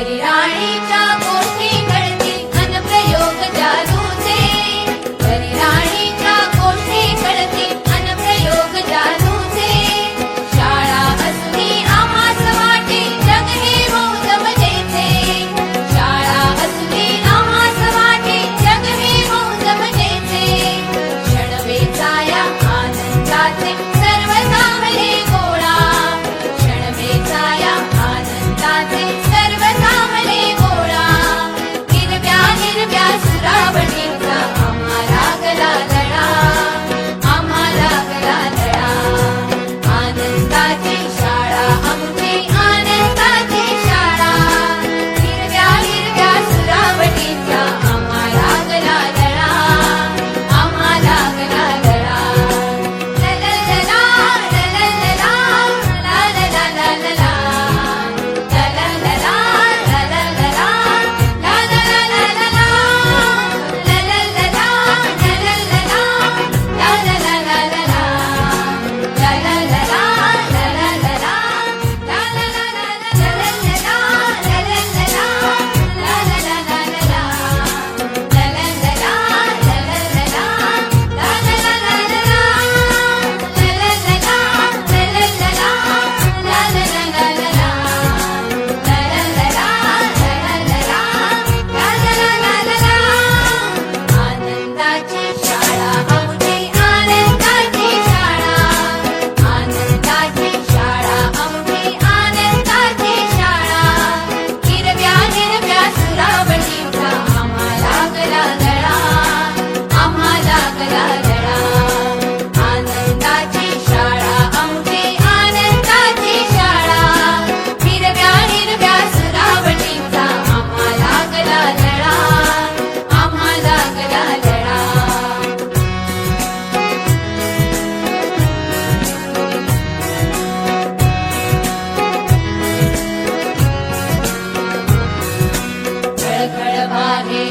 राणीच्या कोठी घडतील अनप्रयोग जादूचे, परी राणीच्या कोठी घडतील अनप्रयोग जादूचे. शाळा असुनी आम्हास वाटे जग हे मौज मजेचे, शाळा असुनी आम्हास वाटे जग हे मौज मजेचे. क्षण वेचाया आनंदाचे सर्व थांबले गोळा, क्षण वेचाया आनंदाचे सर्व थांबले गोळा. हिरव्या हिरव्या सुरावटीचा आम्हाला गला लढा, आम्हाला गला लढा. आनंदाची शाळा आमची आनंदाची शाळा, हिरव्या हिरव्या सुरावटीचा आम्हाला गला लढा, आम्हाला गला लढा. लललला लललला लललला लललला, लललला लललला लललला, लललला लललला लललला, आनंदाची शाळा आमची आनंदाची शाळा, आनंदाची शाळा आमची आनंदाची शाळा. हिरव्या हिरव्या सुरावटीचा आम्हाला गला लढा, आम्हाला गला लढा. आनंदाची शाळा आमची आनंदाची शाळा, हिरव्या हिरव्या सुरावटीचा आम्हाला गला लढा, आम्हाला गला लढा. खळखळ वाहे